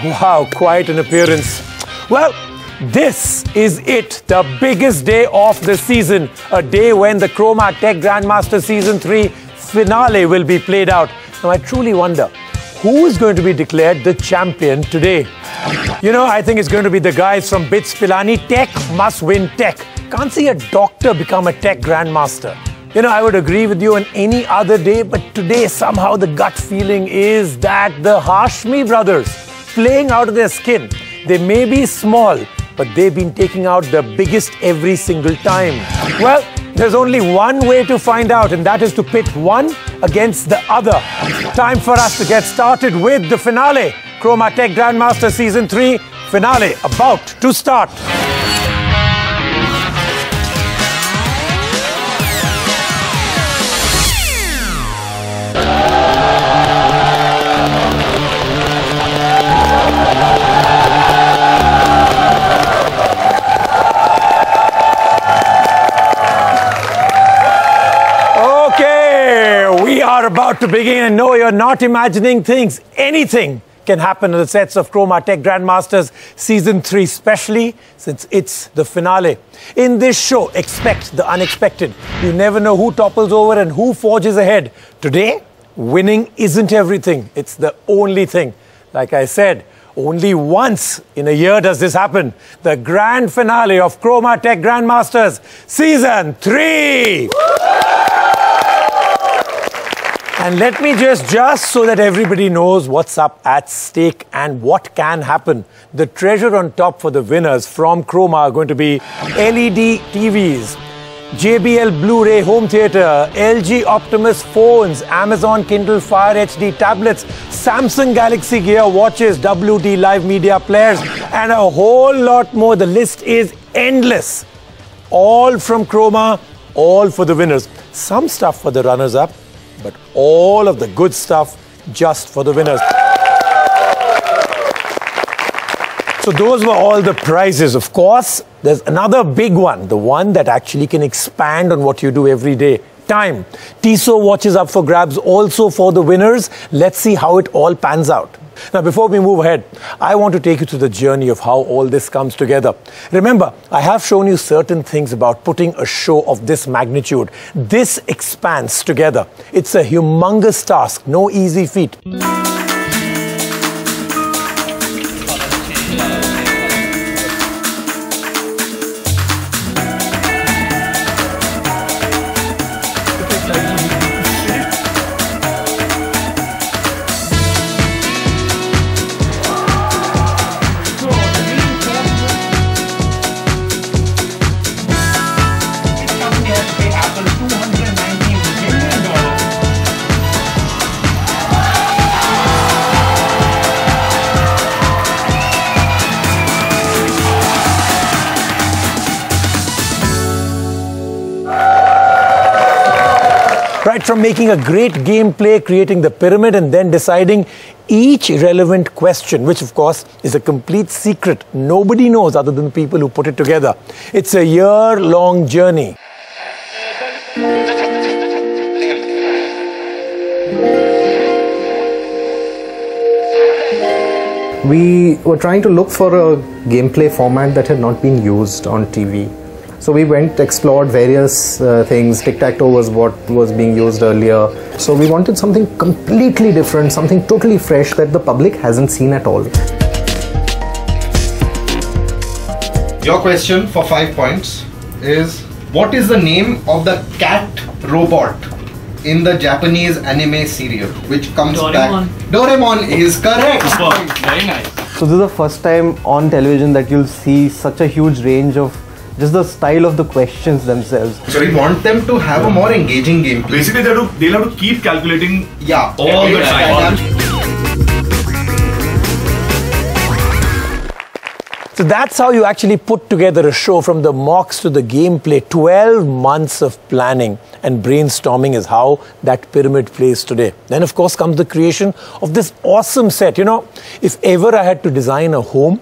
Wow, quite an appearance. Well, this is it, the biggest day of the season. A day when the Croma Tech Grandmaster Season 3 finale will be played out. Now, I truly wonder, who is going to be declared the champion today? You know, I think it's going to be the guys from BITS Pilani. Tech must win tech. Can't see a doctor become a tech grandmaster. You know, I would agree with you on any other day, but today somehow the gut feeling is that the Hashmi brothers playing out of their skin. They may be small, but they've been taking out the biggest every single time. Well, there's only one way to find out, and that is to pit one against the other. Time for us to get started with the finale. Croma Tech Grandmaster Season 3 finale about to start. We are about to begin, and no, you're not imagining things. Anything can happen on the sets of Croma Tech Grandmasters Season 3, especially since it's the finale. In this show, expect the unexpected. You never know who topples over and who forges ahead. Today, winning isn't everything. It's the only thing. Like I said, only once in a year does this happen. The grand finale of Croma Tech Grandmasters Season 3. And let me just so that everybody knows what's up at stake and what can happen. The treasure on top for the winners from Croma are going to be LED TVs, JBL Blu-ray home theater, LG Optimus phones, Amazon Kindle Fire HD tablets, Samsung Galaxy Gear watches, WD Live Media players, and a whole lot more. The list is endless. All from Croma, all for the winners. Some stuff for the runners-up, but all of the good stuff just for the winners. So those were all the prizes. Of course, there's another big one, the one that actually can expand on what you do every day. Time. Tissot watches up for grabs also for the winners. Let's see how it all pans out. Now, before we move ahead, I want to take you through the journey of how all this comes together. Remember, I have shown you certain things about putting a show of this magnitude. This expands together. It's a humongous task, no easy feat. Right from making a great gameplay, creating the pyramid, and then deciding each relevant question, which of course is a complete secret. Nobody knows other than the people who put it together. It's a year-long journey. We were trying to look for a gameplay format that had not been used on TV. So we went, explored various things. Tic-tac-toe was what was being used earlier. So we wanted something completely different, something totally fresh that the public hasn't seen at all. Your question for 5 points is, what is the name of the cat robot in the Japanese anime serial which comes back? Doraemon is correct. Very nice. So this is the first time on television that you'll see such a huge range of just the style of the questions themselves. So we want them to have a more engaging gameplay. Basically, they'll have to keep calculating all the time. So that's how you actually put together a show, from the mocks to the gameplay. 12 months of planning and brainstorming is how that pyramid plays today. Then, of course, comes the creation of this awesome set. You know, if ever I had to design a home,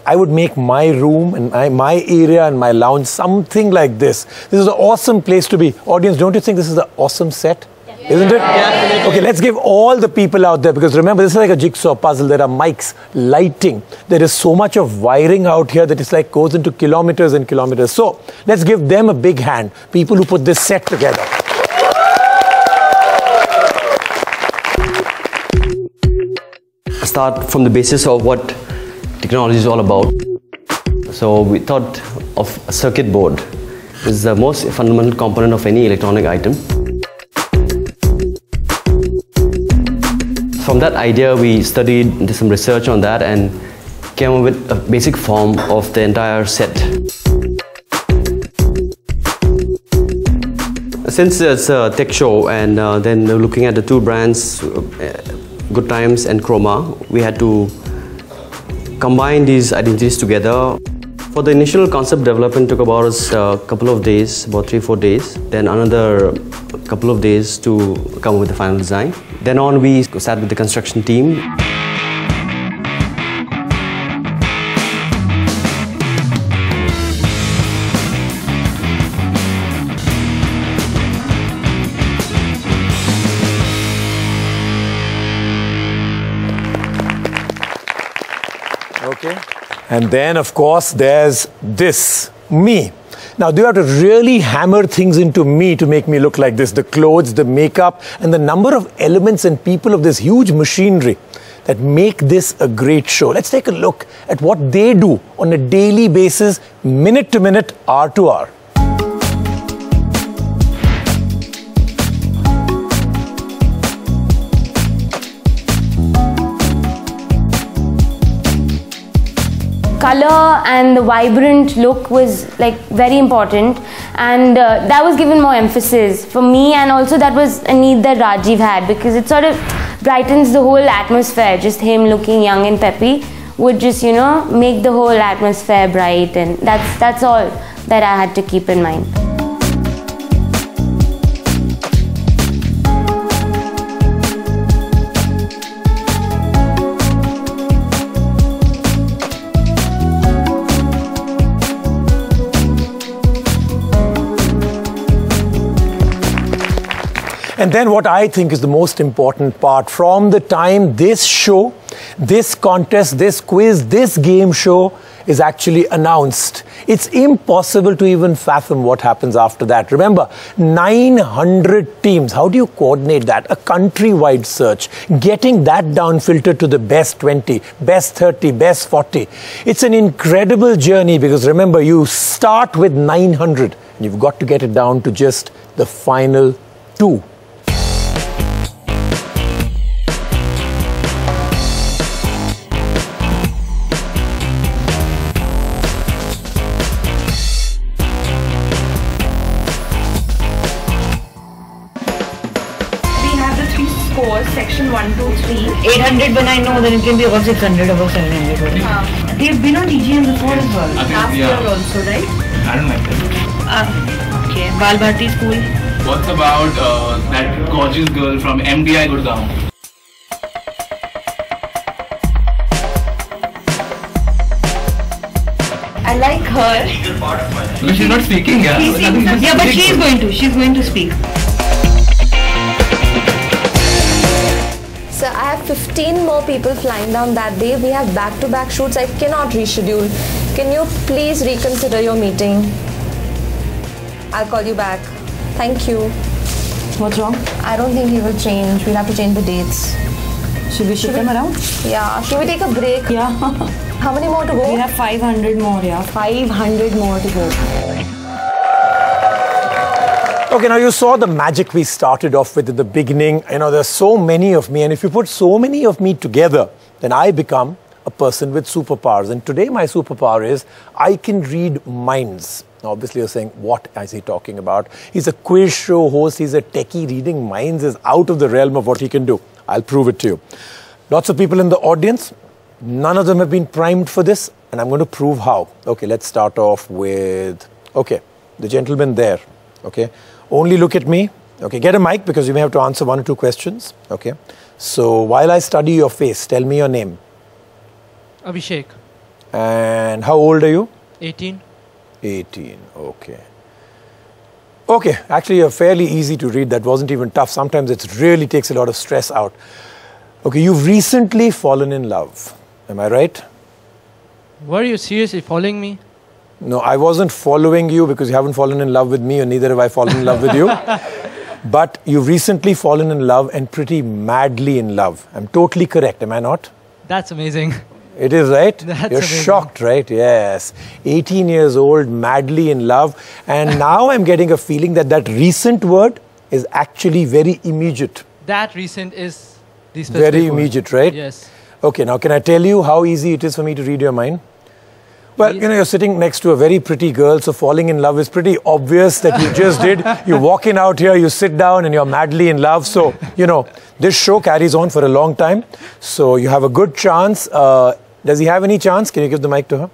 I would make my room and my area and my lounge something like this. This is an awesome place to be. Audience, don't you think this is an awesome set? Yes. Isn't it? Yeah. Okay, let's give all the people out there, because remember, this is like a jigsaw puzzle. There are mics, lighting. There is so much of wiring out here that it's like goes into kilometers and kilometers. So let's give them a big hand, people who put this set together. Start from the basis of what technology is all about. So we thought of a circuit board. This is the most fundamental component of any electronic item. From that idea, we studied, did some research on that, and came up with a basic form of the entire set. Since it's a tech show, and then looking at the two brands, Good Times and Croma, we had to combine these identities together. For the initial concept development took about us a couple of days, about 3-4 days. Then another couple of days to come up with the final design. Then on we sat with the construction team. Okay. And then, of course, there's this, me. Now, do you have to really hammer things into me to make me look like this? The clothes, the makeup, and the number of elements and people of this huge machinery that make this a great show. Let's take a look at what they do on a daily basis, minute to minute, hour to hour. Color and the vibrant look was like very important, and that was given more emphasis for me, and also that was a need that Rajiv had, because it sort of brightens the whole atmosphere. Just him looking young and peppy would just, you know, make the whole atmosphere bright, and that's all that I had to keep in mind. And then what I think is the most important part, from the time this show, this contest, this quiz, this game show is actually announced, it's impossible to even fathom what happens after that. Remember, 900 teams. How do you coordinate that? A countrywide search, getting that down filtered to the best 20, best 30, best 40. It's an incredible journey, because remember, you start with 900 and you've got to get it down to just the final 2. Section 1, 2, 3. 800 when I know, then it can be above 600, above 700. They've been on DGM before as well. Last year also, right? I don't like that. Okay. Bal Bharti School. What's about that gorgeous girl from MDI Gurgaon? I like her. No, she's not speaking, yeah. Yeah, but she's going to. She's going to speak. So I have 15 more people flying down that day. We have back-to-back shoots. I cannot reschedule. Can you please reconsider your meeting? I'll call you back. Thank you. What's wrong? I don't think he will change. We'll have to change the dates. Should we shift them around? Yeah. Should we take a break? Yeah. How many more to go? We have 500 more, yeah. 500 more to go. Okay, now you saw the magic we started off with at the beginning. You know, there's so many of me, and if you put so many of me together, then I become a person with superpowers. And today my superpower is I can read minds. Now, obviously you're saying, what is he talking about? He's a quiz show host, he's a techie. Reading minds is out of the realm of what he can do. I'll prove it to you. Lots of people in the audience, none of them have been primed for this, and I'm going to prove how. Okay, let's start off with, okay, the gentleman there, okay. Only look at me. Okay, get a mic because you may have to answer 1 or 2 questions. Okay. So while I study your face, tell me your name. Abhishek. And how old are you? 18. 18. Okay. Okay, actually you're fairly easy to read. That wasn't even tough. Sometimes it really takes a lot of stress out. Okay, you've recently fallen in love. Am I right? Were you seriously following me? No, I wasn't following you because you haven't fallen in love with me, and neither have I fallen in love with you. But you've recently fallen in love, and pretty madly in love. I'm totally correct, am I not? That's amazing. It is, right? That's You're amazing. shocked, right? Yes. 18 years old, madly in love. And now I'm getting a feeling that that recent word is actually very immediate. That recent is the specific Very word. immediate, right? Yes. Okay, now can I tell you how easy it is for me to read your mind? Well, you know, you're sitting next to a very pretty girl, so falling in love is pretty obvious that you just did. You walk in out here, you sit down, and you're madly in love. So, you know, this show carries on for a long time. So you have a good chance. Does he have any chance? Can you give the mic to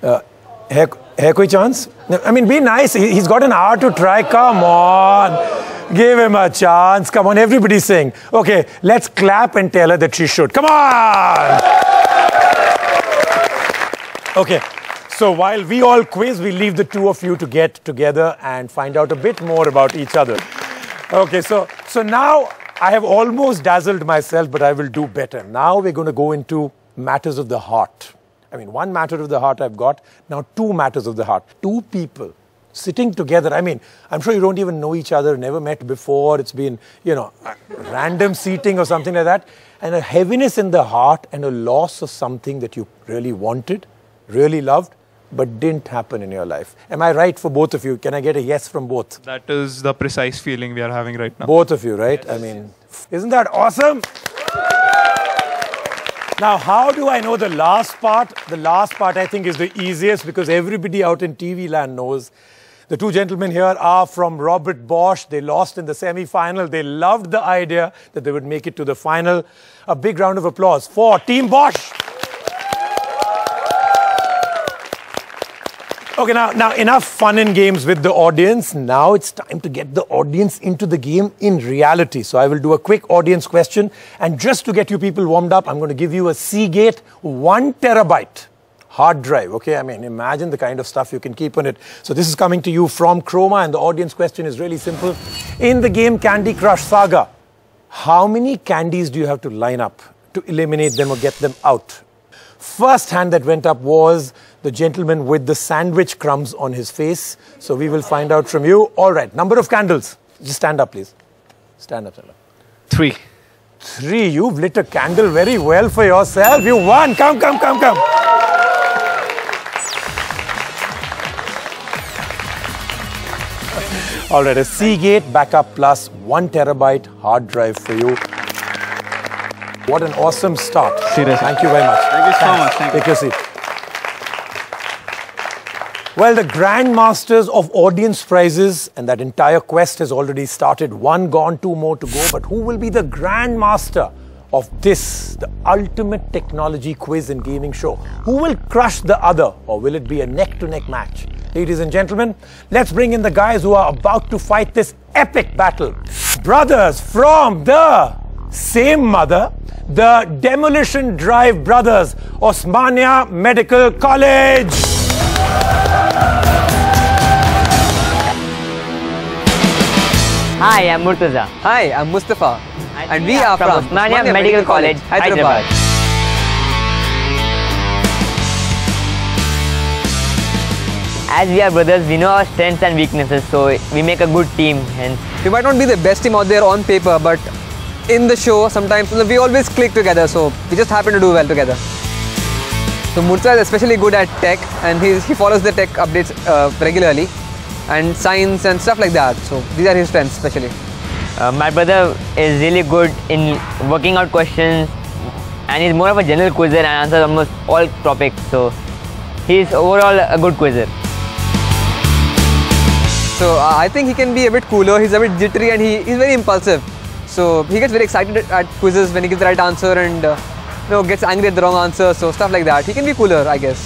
her? Hai koi chance? I mean, be nice. He's got an hour to try. Come on. Give him a chance. Come on, everybody's saying. Okay, let's clap and tell her that she should. Come on! Okay, so while we all quiz, we leave the two of you to get together and find out a bit more about each other. Okay, so now I have almost dazzled myself, but I will do better. Now we're going to go into matters of the heart. I mean, one matter of the heart I've got, now two matters of the heart. Two people sitting together. I mean, I'm sure you don't even know each other, never met before. It's been, you know, random seating or something like that. And a heaviness in the heart and a loss of something that you really wanted, really loved, but didn't happen in your life. Am I right for both of you? Can I get a yes from both? That is the precise feeling we are having right now. Both of you, right? Yes. I mean, isn't that awesome? Now, how do I know the last part? The last part, I think, is the easiest because everybody out in TV land knows. The two gentlemen here are from Robert Bosch. They lost in the semi-final. They loved the idea that they would make it to the final. A big round of applause for Team Bosch. Okay, now enough fun and games with the audience. Now it's time to get the audience into the game in reality. So I will do a quick audience question. And just to get you people warmed up, I'm going to give you a Seagate 1 terabyte hard drive. Okay, I mean, imagine the kind of stuff you can keep on it. So this is coming to you from Croma. And the audience question is really simple. In the game Candy Crush Saga, how many candies do you have to line up to eliminate them or get them out? First hand that went up was the gentleman with the sandwich crumbs on his face. So we will find out from you. All right, number of candles. Just stand up, please. Stand up, stand up. 3. 3. You've lit a candle very well for yourself. You won. Come, come, come, come. All right, a Seagate Backup Plus 1 terabyte hard drive for you. What an awesome start. Seriously. Thank you very much. Thank you so much. Thank Take your seat. Well, the grandmasters of audience prizes and that entire quest has already started. 1 gone, 2 more to go. But who will be the grandmaster of this, the ultimate technology quiz and gaming show? Who will crush the other, or will it be a neck-to-neck match? Ladies and gentlemen, let's bring in the guys who are about to fight this epic battle. Brothers from the same mother, the Demolition Drive brothers, Osmania Medical College. Hi, I'm Murtaza. Hi, I'm Mustafa. And we are from Osmania Medical College, Hyderabad. As we are brothers, we know our strengths and weaknesses, so we make a good team. Hence, we might not be the best team out there on paper, but in the show, sometimes we always click together, so we just happen to do well together. So Murtaza is especially good at tech, and he follows the tech updates regularly, and science and stuff like that. So these are his strengths, especially. My brother is really good in working out questions, and he's more of a general quizzer and answers almost all topics. So he's overall a good quizzer. So I think he can be a bit cooler. He's a bit jittery, and he's very impulsive. So he gets very excited at quizzes when he gives the right answer, and gets angry at the wrong answer. So stuff like that. He can be cooler, I guess.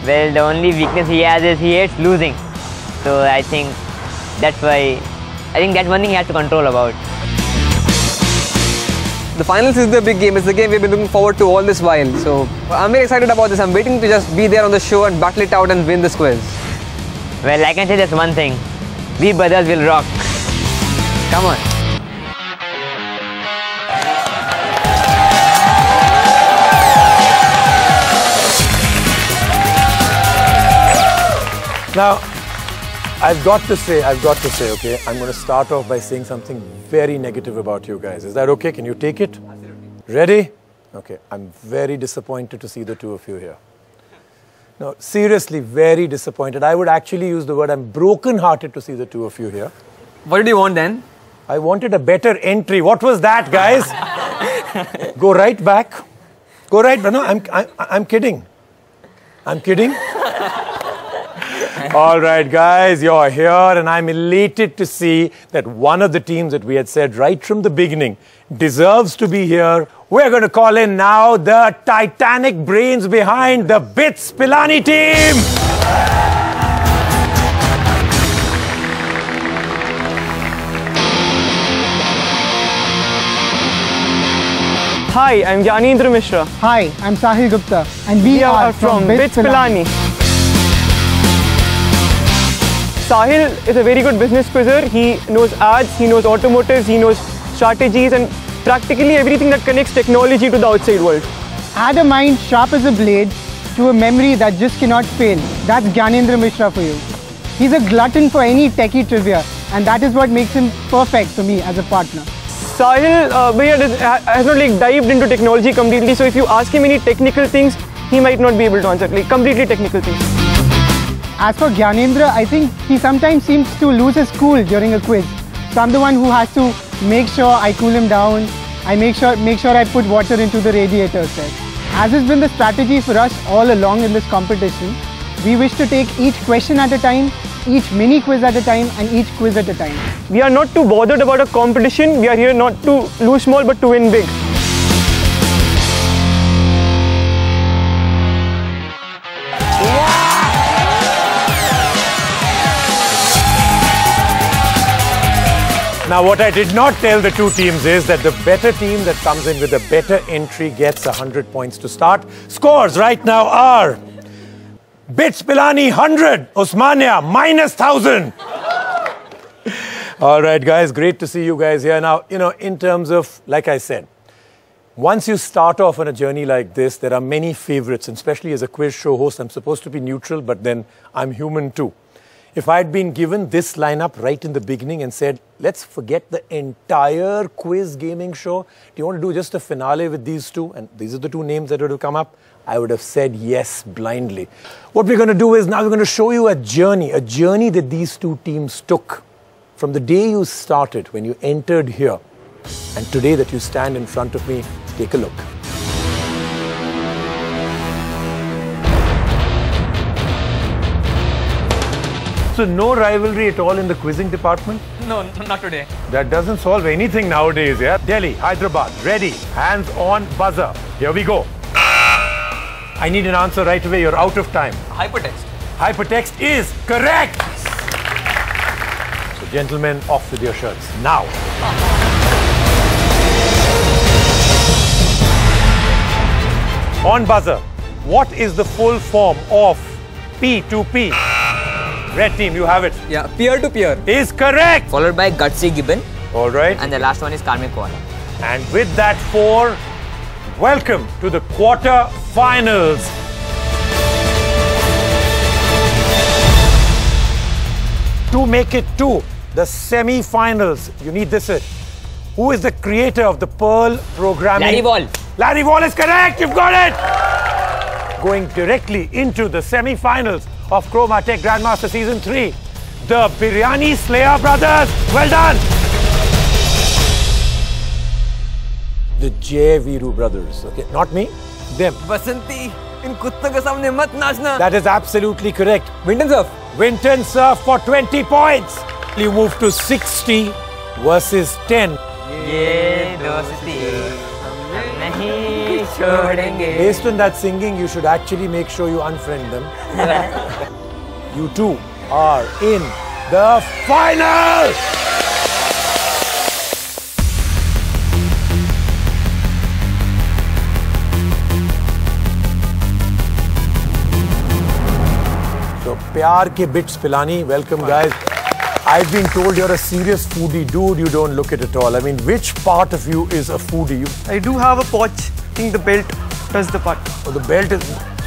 Well, the only weakness he has is he hates losing. So I think that's why. I think that's one thing he has to control about. The finals is the big game. It's the game we've been looking forward to all this while. So I'm very excited about this. I'm waiting to just be there on the show and battle it out and win this quiz. Well, I can say just one thing. We brothers will rock. Come on. Now, I've got to say, okay, I'm going to start off by saying something very negative about you guys. Is that okay? Can you take it? Ready? Okay, I'm very disappointed to see the two of you here. No, seriously, very disappointed. I would actually use the word I'm broken-hearted to see the two of you here. What did you want then? I wanted a better entry. What was that, guys? Go right back. Go right back. No, I'm kidding. I'm kidding. All right, guys, you're here, and I'm elated to see that one of the teams that we had said right from the beginning deserves to be here. We're going to call in now the titanic brains behind the BITS Pilani team. Hi, I'm Gyanendra Mishra. Hi, I'm Sahil Gupta, and we are from BITS Pilani. Sahil is a very good business quizzer. He knows ads, he knows automotives, he knows strategies and practically everything that connects technology to the outside world. Add a mind sharp as a blade to a memory that just cannot fail. That's Gyanendra Mishra for you. He's a glutton for any techie trivia, and that is what makes him perfect for me as a partner. Sahil has not dived into technology completely, so if you ask him any technical things, he might not be able to answer, completely technical things. As for Gyanendra, I think he sometimes seems to lose his cool during a quiz. So I'm the one who has to make sure I cool him down. I make sure I put water into the radiator set. As has been the strategy for us all along in this competition, we wish to take each question at a time, each mini quiz at a time, and each quiz at a time. We are not too bothered about a competition. We are here not to lose small but to win big. Now, what I did not tell the two teams is that the better team that comes in with a better entry gets 100 points to start. Scores right now are BITS Pilani 100, Osmania -1000. All right, guys, great to see you guys here. Now, in terms of, like I said, once you start off on a journey like this, there are many favorites, and especially as a quiz show host, I'm supposed to be neutral, but then I'm human too. If I had been given this lineup right in the beginning and said, let's forget the entire quiz gaming show, do you want to do just a finale with these two? And these are the two names that would have come up. I would have said yes blindly. What we're going to do is now we're going to show you a journey that these two teams took from the day you started, when you entered here, and today that you stand in front of me. Take a look. So no rivalry at all in the quizzing department? No, not today. That doesn't solve anything nowadays, yeah? Delhi, Hyderabad, ready, hands on buzzer. Here we go. I need an answer right away, you're out of time. Hypertext. Hypertext is correct! So gentlemen, off with your shirts, now. On buzzer, what is the full form of P2P? Red team, you have it. Yeah, peer-to-peer. Is correct. Followed by Gutsy Gibbon. All right. And the last one is Karmic Koala. And with that 4, welcome to the quarter-finals. To make it to the semi-finals, you need this. Who is the creator of the Pearl programming? Larry Wall. Larry Wall is correct. You've got it. Going directly into the semi-finals of Croma Tech Grandmaster Season 3. The Biryani Slayer brothers. Well done. The Jay Viru brothers. Okay, not me, them. Basanti, in kutton ke samne mat naachna. That is absolutely correct. Wind and surf. Wind and surf for 20 points. You move to 60 versus 10. Ye dosti nahi chhodenge. Based on that singing, you should actually make sure you unfriend them. You two are in the final! So, प्यार के BITS Pilani, welcome guys. I've been told you're a serious foodie. Dude, you don't look it at all. I mean, which part of you is a foodie? I do have a pouch. I think the belt does the part. Oh, the belt is...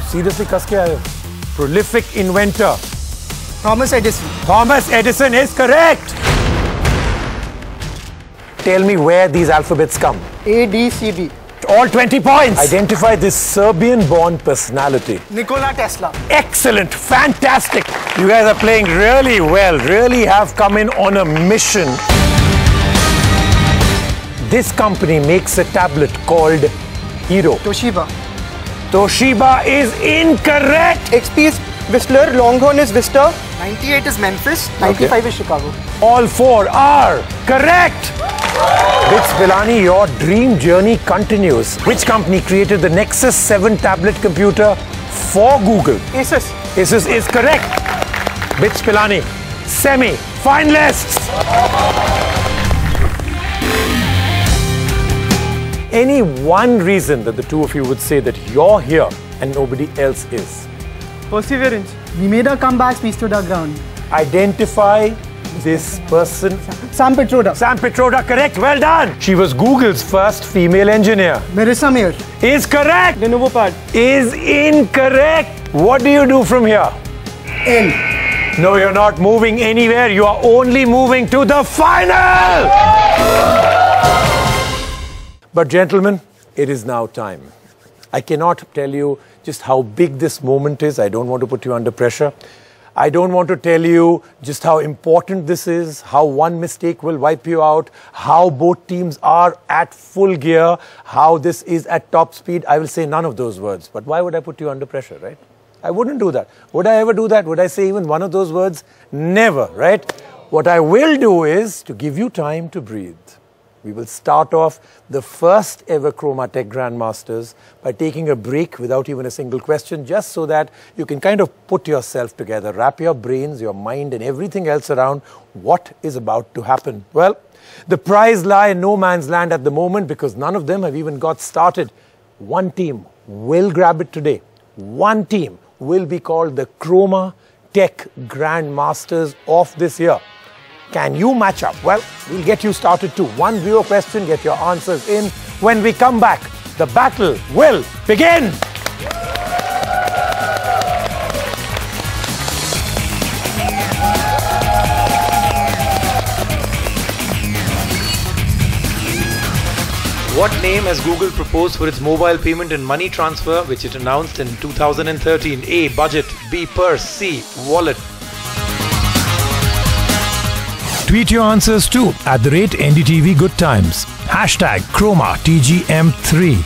Seriously, kaske aaye. Prolific inventor. Thomas Edison. Thomas Edison is correct. Tell me where these alphabets come. A, D, C, D. All 20 points. Identify this Serbian-born personality. Nikola Tesla. Excellent. Fantastic. You guys are playing really well. Really have come in on a mission. This company makes a tablet called Hero. Toshiba. Toshiba is incorrect. XP is Whistler. Longhorn is Vista. 98 is Memphis. 95 is Chicago. All four are correct. BITS Pilani, your dream journey continues. Which company created the Nexus 7 tablet computer for Google? Asus. Asus is correct. BITS Pilani, semi-finalists. Any one reason that the two of you would say that you're here and nobody else is? Perseverance. We made our comebacks, we stood our ground. Identify this person. Sam Petroda. Sam Petroda, correct. Well done. She was Google's first female engineer. Marissa Mayer. Is correct. Lenovo pad. Is incorrect. What do you do from here? L. No, you're not moving anywhere. You are only moving to the final. But gentlemen, it is now time. I cannot tell you just how big this moment is. I don't want to put you under pressure. I don't want to tell you just how important this is, how one mistake will wipe you out, how both teams are at full gear, how this is at top speed. I will say none of those words. But why would I put you under pressure, right? I wouldn't do that. Would I ever do that? Would I say even one of those words? Never, right? What I will do is to give you time to breathe. We will start off the first ever Croma Tech Grandmasters by taking a break without even a single question, just so that you can kind of put yourself together, wrap your brains, your mind and everything else around what is about to happen. Well, the prize lie in no man's land at the moment because none of them have even got started. One team will grab it today. One team will be called the Croma Tech Grandmasters of this year. Can you match up? Well, we'll get you started too. One viewer question, get your answers in. When we come back, the battle will begin. What name has Google proposed for its mobile payment and money transfer, which it announced in 2013? A. Budget. B. Purse. C. Wallet. Tweet your answers too @ NDTV Good Times. #ChromaTGM3.